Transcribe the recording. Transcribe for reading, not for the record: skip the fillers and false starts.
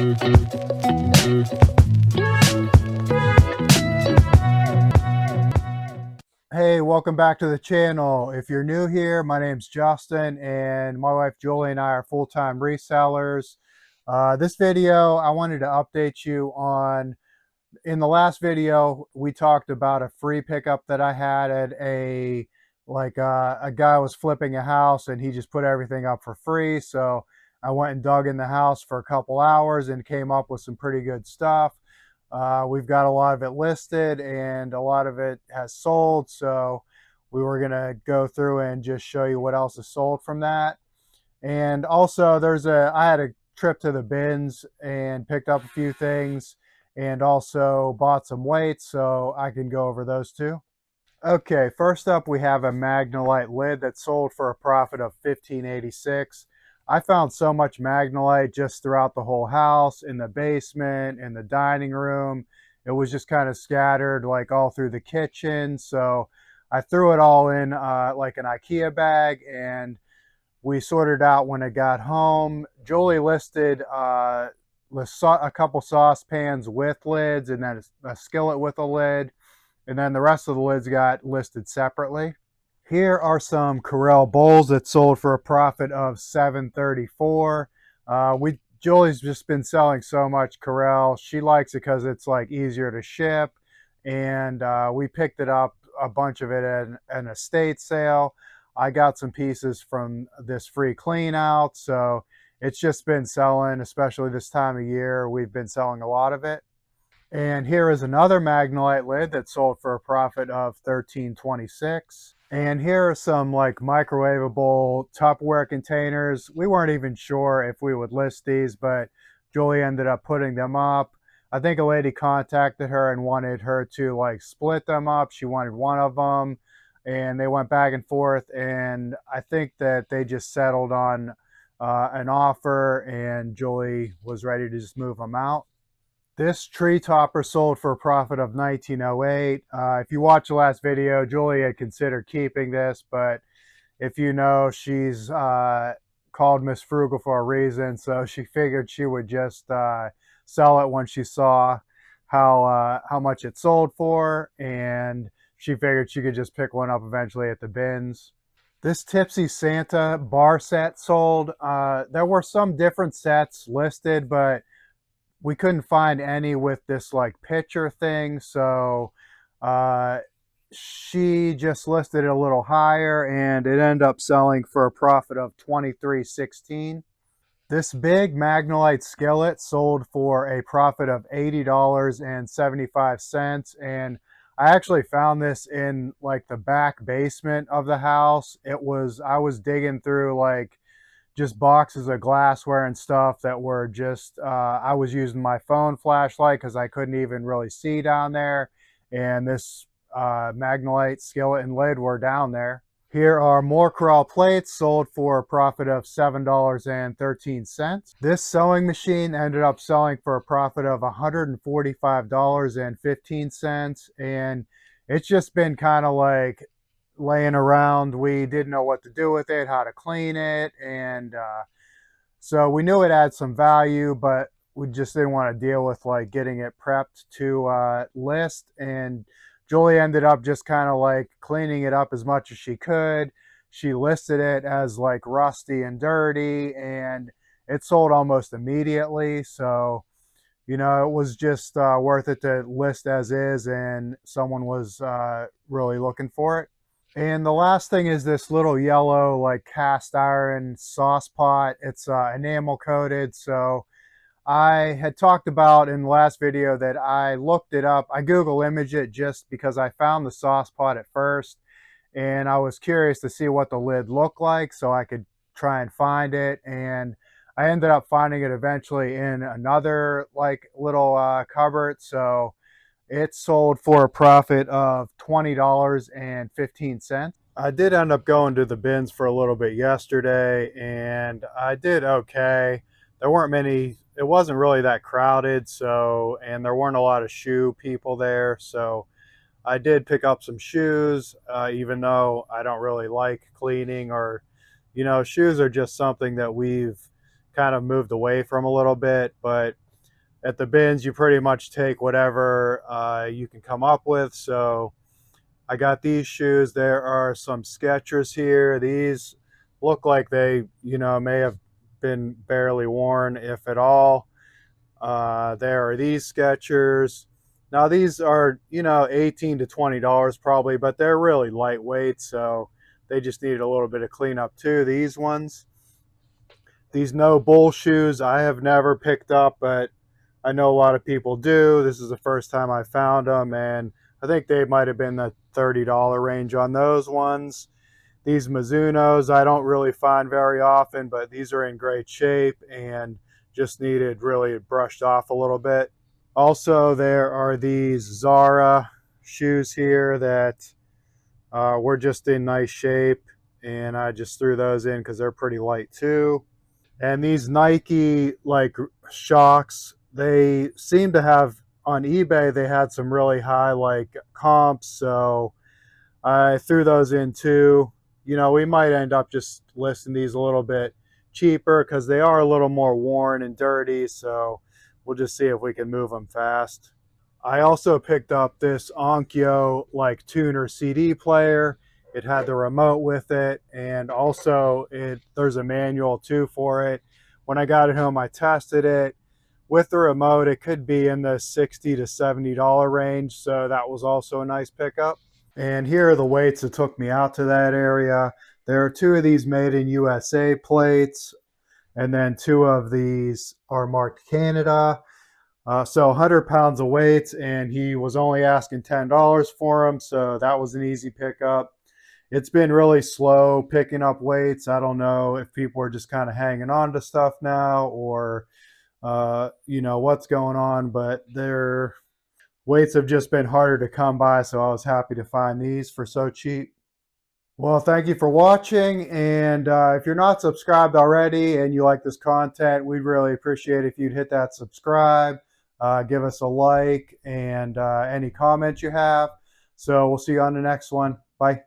Hey, welcome back to the channel. If you're new here, my name's Justin and my wife Julie and I are full-time resellers. This video, I wanted to update you on, in the last video, we talked about a free pickup that I had at a guy was flipping a house and he just put everything up for free. So I went and dug in the house for a couple hours and came up with some pretty good stuff. We've got a lot of it listed and a lot of it has sold. So we were going to go through and just show you what else is sold from that. And also I had a trip to the bins and picked up a few things and also bought some weights, so I can go over those too. Okay, first up we have a Magnolite lid that sold for a profit of $15.86. I found so much Magnolite just throughout the whole house, in the basement, in the dining room. It was just kind of scattered like all through the kitchen. So I threw it all in like an IKEA bag and we sorted out when I got home. Julie listed a couple saucepans with lids and then a skillet with a lid. And then the rest of the lids got listed separately. Here are some Corel bowls that sold for a profit of $7.34. Julie's just been selling so much Corel. She likes it because it's like easier to ship. And we picked it up, a bunch of it at an estate sale. I got some pieces from this free clean out. So it's just been selling, especially this time of year. We've been selling a lot of it. And here is another Magnolite lid that sold for a profit of $13.26. And here are some like microwavable Tupperware containers. We weren't even sure if we would list these, but Julie ended up putting them up. I think a lady contacted her and wanted her to like split them up. She wanted one of them and they went back and forth. And I think that they just settled on an offer and Julie was ready to just move them out. This tree topper sold for a profit of $19.08. If you watched the last video, Julie had considered keeping this, but if you know, she's called Miss Frugal for a reason, so she figured she would just sell it when she saw how much it sold for, and she figured she could just pick one up eventually at the bins. This Tipsy Santa bar set sold. There were some different sets listed, but we couldn't find any with this like picture thing, so she just listed it a little higher and it ended up selling for a profit of $23.16. This big Magnolite skillet sold for a profit of $80.75, and I actually found this in like the back basement of the house. I was digging through like just boxes of glassware and stuff that were just, I was using my phone flashlight because I couldn't even really see down there. And this Magnolite skillet and lid were down there. Here are more Corel plates sold for a profit of $7.13. This sewing machine ended up selling for a profit of $145.15. And it's just been kind of like laying around. We didn't know what to do with it, how to clean it, and so we knew it had some value, but we just didn't want to deal with like getting it prepped to list. And Julie ended up just kind of like cleaning it up as much as she could. She listed it as like rusty and dirty, and it sold almost immediately. So you know, it was just worth it to list as is, and someone was really looking for it. And the last thing is this little yellow like cast iron sauce pot. It's enamel coated. So I had talked about in the last video that I looked it up. I Google imaged it just because I found the sauce pot at first and I was curious to see what the lid looked like so I could try and find it. And I ended up finding it eventually in another like little cupboard. So it sold for a profit of $20.15. I did end up going to the bins for a little bit yesterday and I did okay. There weren't many, it wasn't really that crowded, so, and there weren't a lot of shoe people there, so I did pick up some shoes, even though I don't really like cleaning, or, you know, shoes are just something that we've kind of moved away from a little bit, but at the bins, you pretty much take whatever you can come up with. So I got these shoes. There are some Skechers here. These look like they, may have been barely worn, if at all. There are these Skechers. Now these are, $18 to $20 probably, but they're really lightweight, so they just needed a little bit of cleanup too. These ones, these no bull shoes, I have never picked up, but I know a lot of people do. This is the first time I found them, and I think they might have been the $30 range on those ones. These Mizunos I don't really find very often, but these are in great shape and just needed really brushed off a little bit. Also, there are these Zara shoes here that were just in nice shape, and I just threw those in because they're pretty light too. And these Nike like Shocks, they seem to have on eBay, they had some really high like comps, so I threw those in too. We might end up just listing these a little bit cheaper because they are a little more worn and dirty, so we'll just see if we can move them fast. I also picked up this Onkyo like tuner CD player. It had the remote with it, and also there's a manual too for it. When I got it home, I tested it. With the remote, it could be in the $60 to $70 range, so that was also a nice pickup. And here are the weights that took me out to that area. There are two of these made in USA plates, and then two of these are marked Canada. So 100 pounds of weights, and he was only asking $10 for them, so that was an easy pickup. It's been really slow picking up weights. I don't know if people are just kind of hanging on to stuff now, or what's going on, but their weights have just been harder to come by, so I was happy to find these for so cheap. Well, thank you for watching, and if you're not subscribed already and you like this content, we'd really appreciate if you'd hit that subscribe, give us a like, and any comments you have. So we'll see you on the next one. Bye.